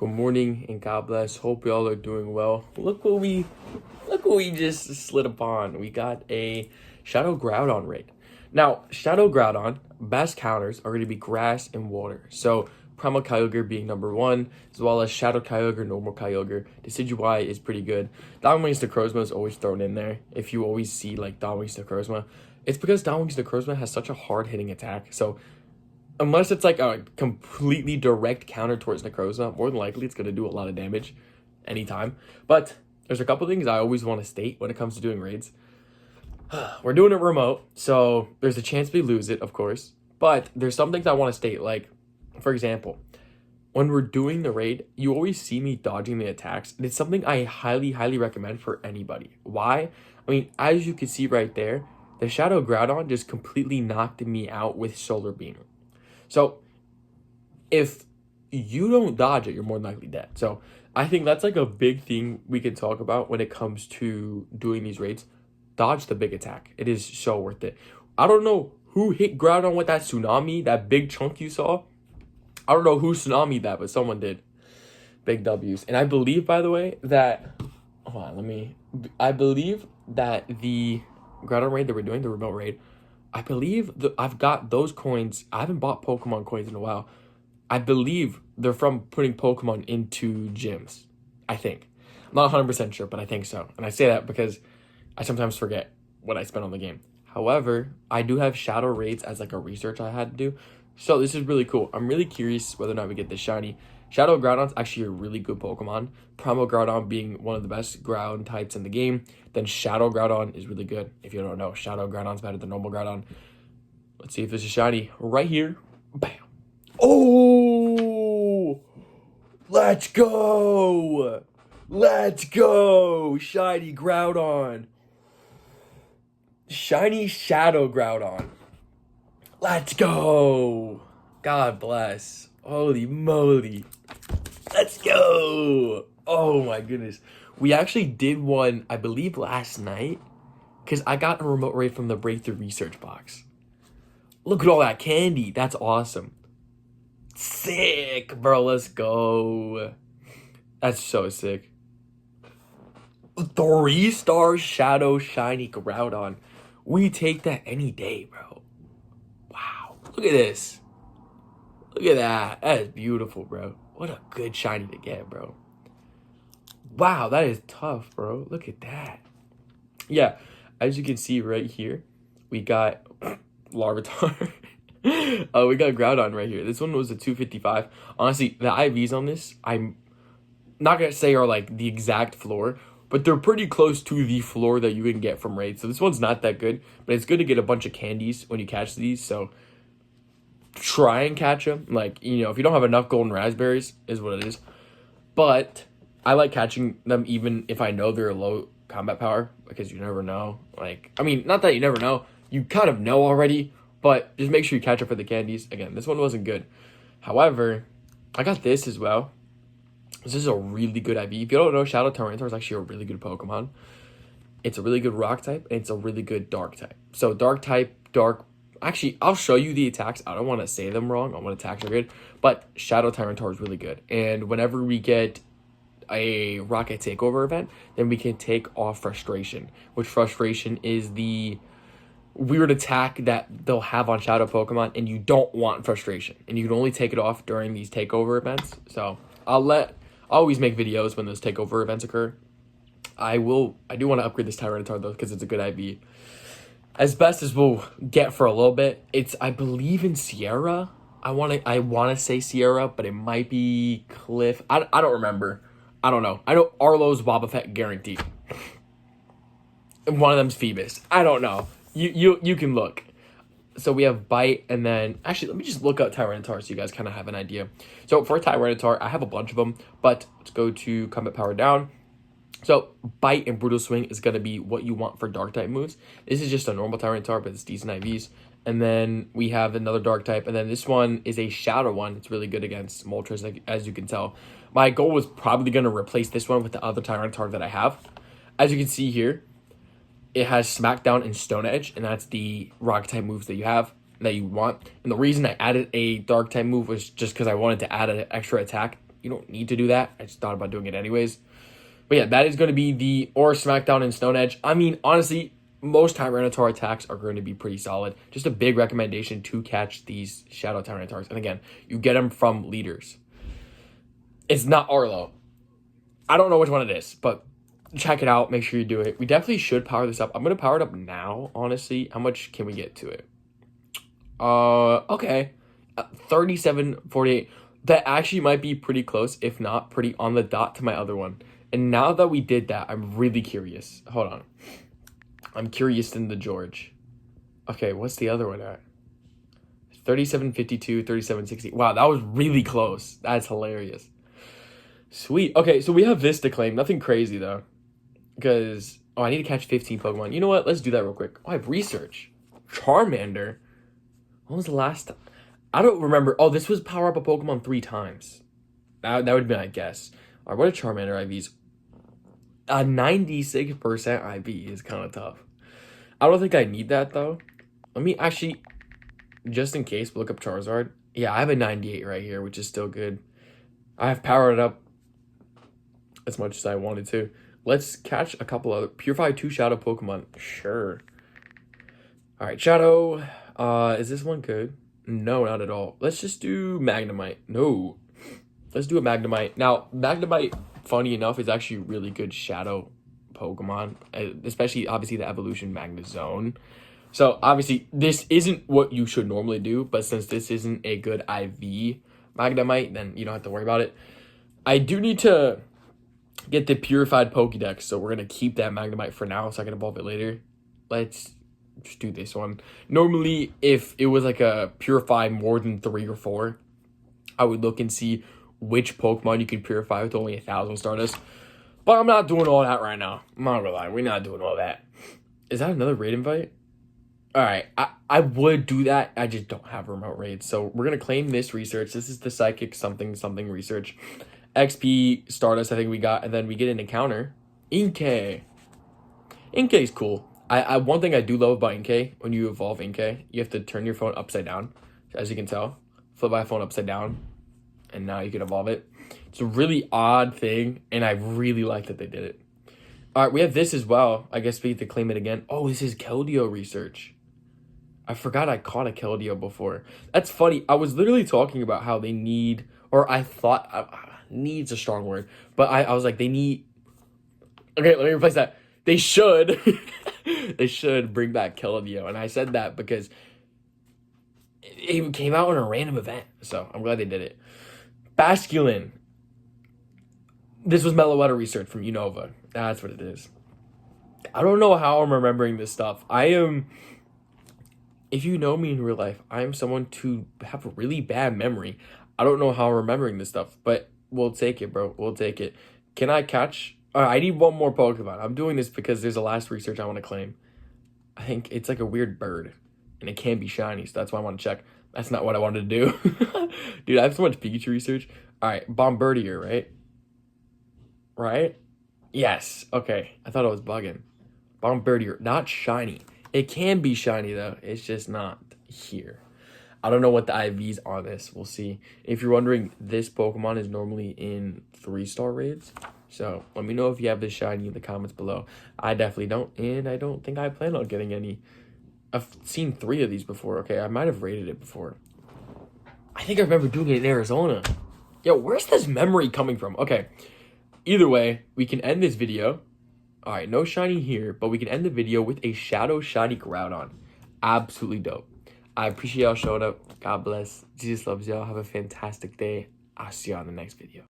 Good morning and God bless. Hope y'all are doing well. Look what we just slid upon. We got a Shadow Groudon raid. Now, Shadow Groudon, best counters are going to be grass and water. So, Primal Kyogre being number one, as well as Shadow Kyogre, normal Kyogre. Decidueye is pretty good. Dawnwings Necrozma is always thrown in there. If you always see like Dawnwings Necrozma, it's because Dawnwings Necrozma has such a hard hitting attack. So, unless it's like a completely direct counter towards Necrozma, more than likely it's going to do a lot of damage anytime. But there's a couple things I always want to state when it comes to doing raids. We're doing it remote, so there's a chance we lose it, of course. But there's some things I want to state, like, for example, when we're doing the raid, you always see me dodging the attacks. And it's something I highly, highly recommend for anybody. Why? I mean, as you can see right there, the Shadow Groudon just completely knocked me out with Solar Beam. So, if you don't dodge it, you're more than likely dead. So, I think that's like a big thing we can talk about when it comes to doing these raids. Dodge the big attack. It is so worth it. I don't know who hit Groudon with that tsunami, that big chunk you saw. I don't know who tsunami that, but someone did. Big W's. And I believe, by the way, that... Hold on, I believe that the Groudon raid that we're doing, the remote raid, I believe I've got those coins. I haven't bought Pokemon coins in a while. I believe they're from putting Pokemon into gyms. I think. I'm not 100% sure, but I think so. And I say that because I sometimes forget what I spent on the game. However, I do have Shadow raids as like a research I had to do. So this is really cool. I'm really curious whether or not we get this shiny. Shadow Groudon's actually a really good Pokemon. Primal Groudon being one of the best ground types in the game. Then Shadow Groudon is really good. If you don't know, Shadow Groudon's better than normal Groudon. Let's see if this is shiny. Right here. Bam. Oh! Let's go! Let's go! Shiny Groudon. Shiny Shadow Groudon. Let's go! God bless. Holy moly. Let's go! Oh my goodness. We actually did one, I believe, last night. Because I got a remote raid from the Breakthrough Research box. Look at all that candy. That's awesome. Sick, bro. Let's go. That's so sick. 3-star Shadow Shiny Groudon. We take that any day, bro. Wow. Look at this. Look at that. That is beautiful, bro. What a good shiny to get, bro. Wow, that is tough, bro. Look at that. Yeah, as you can see right here, we got Larvitar. We got Groudon right here. This one was a 255. Honestly, the IVs on this, I'm not going to say are like the exact floor, but they're pretty close to the floor that you can get from raids. So this one's not that good, but it's good to get a bunch of candies when you catch these. So try and catch them. Like, you know, if you don't have enough golden raspberries, is what it is. But I like catching them even if I know they're low combat power, because you never know. Like, I mean, not that you never know. You kind of know already, but just make sure you catch up for the candies. Again, this one wasn't good. However, I got this as well. This is a really good IV. If you don't know, Shadow Tyranitar is actually a really good Pokemon. It's a really good rock type, and it's a really good dark type. So dark type, dark... Actually, I'll show you the attacks. I don't want to say them wrong on what attacks are good, but Shadow Tyranitar is really good. And whenever we get a Rocket Takeover event, then we can take off Frustration, which Frustration is the weird attack that they'll have on Shadow Pokemon, and you don't want Frustration. And you can only take it off during these takeover events. So I'll always make videos when those takeover events occur. I do want to upgrade this Tyranitar though, because it's a good IV. As best as we'll get for a little bit, it's, I believe, in Sierra. I want to say Sierra, but it might be Cliff. I don't remember. I don't know. I know Arlo's Wobbuffet guaranteed. And one of them's Phoebus. I don't know. You can look. So we have Bite, and then... Actually, let me just look up Tyranitar so you guys kind of have an idea. So for Tyranitar, I have a bunch of them, but let's go to Combat Power Down. So Bite and Brutal Swing is going to be what you want for Dark-type moves. This is just a normal Tyranitar, but it's decent IVs. And then we have another Dark type, and then this one is a Shadow one. It's really good against Moltres, like, as you can tell. My goal was probably going to replace this one with the other Tyranitar that I have. As you can see here, it has Smackdown and Stone Edge, and that's the rock type moves that you have, that you want. And the reason I added a dark type move was just because I wanted to add an extra attack You don't need to do that. I just thought about doing it anyways. But yeah, that is going to be the Aura Smackdown and Stone Edge. I mean, honestly, most Tyranitar attacks are going to be pretty solid. Just a big recommendation to catch these Shadow Tyranitars. And again, you get them from leaders. It's not Arlo. I don't know which one it is, but check it out. Make sure you do it. We definitely should power this up. I'm going to power it up now, honestly. How much can we get to it? Okay. 37.48. That actually might be pretty close, if not pretty on the dot to my other one. And now that we did that, I'm really curious. Hold on. I'm curious in the George. Okay, what's the other one at? 37.52, 37.60. Wow, that was really close. That's hilarious. Sweet. Okay, so we have this to claim. Nothing crazy, though. Because, I need to catch 15 Pokemon. You know what? Let's do that real quick. Oh, I have research. Charmander. When was the last time? I don't remember. Oh, this was power up a Pokemon 3 times. That would be my guess. All right, what are Charmander IVs? A 96% IV is kind of tough. I don't think I need that, though. Let me actually, just in case, look up Charizard. Yeah, I have a 98 right here, which is still good. I have powered it up as much as I wanted to. Let's catch a couple other Purify 2 Shadow Pokemon. Sure. All right, Shadow. Is this one good? No, not at all. Let's just do Magnemite. No. Let's do a Magnemite. Now, Magnemite, funny enough, is actually a really good Shadow Pokemon. Especially, obviously, the evolution Magnezone. So, obviously, this isn't what you should normally do. But since this isn't a good IV Magnemite, then you don't have to worry about it. I do need to get the Purified Pokédex. So, we're going to keep that Magnemite for now so I can evolve it later. Let's just do this one. Normally, if it was like a Purify more than 3 or 4, I would look and see which Pokemon you could purify with only 1,000 Stardust. But I'm not doing all that right now. I'm not gonna lie, we're not doing all that. Is that another raid invite? Alright, I would do that. I just don't have remote raids. So we're gonna claim this research. This is the Psychic something research. XP Stardust I think we got, and then we get an encounter. Inkay. Inkay is cool. One thing I do love about Inkay, when you evolve Inkay, you have to turn your phone upside down. As you can tell. Flip my phone upside down. And now you can evolve it. It's a really odd thing, and I really like that they did it. All right, we have this as well. I guess we have to claim it again. Oh, this is Keldeo research. I forgot I caught a Keldeo before. That's funny. I was literally talking about how they need, or I thought, needs a strong word. But I was like, they need, okay, let me replace that. They should, they should bring back Keldeo. And I said that because it came out in a random event. So I'm glad they did it. Basculin. This was Meloetta research from Unova. That's what it is. I don't know how I'm remembering this stuff. If you know me in real life, I am someone to have a really bad memory. I don't know how I'm remembering this stuff, but we'll take it, bro. We'll take it. Can I catch? I need one more Pokemon. I'm doing this because there's a last research I want to claim. I think it's like a weird bird, and it can be shiny, so that's why I want to check. That's not what I wanted to do. Dude, I have so much Pikachu research. All right, Bombardier, right? Right? Yes. Okay. I thought I was bugging. Bombardier, not shiny. It can be shiny, though. It's just not here. I don't know what the IVs on this. We'll see. If you're wondering, this Pokemon is normally in 3-star raids. So let me know if you have this shiny in the comments below. I definitely don't, and I don't think I plan on getting any. I've seen 3 of these before. Okay, I might have rated it before. I think I remember doing it in Arizona. Yo, where's this memory coming from? Okay, either way, we can end this video. All right, no shiny here, but we can end the video with a Shadow Shiny Groudon. Absolutely dope. I appreciate y'all showing up. God bless. Jesus loves y'all. Have a fantastic day. I'll see y'all in the next video.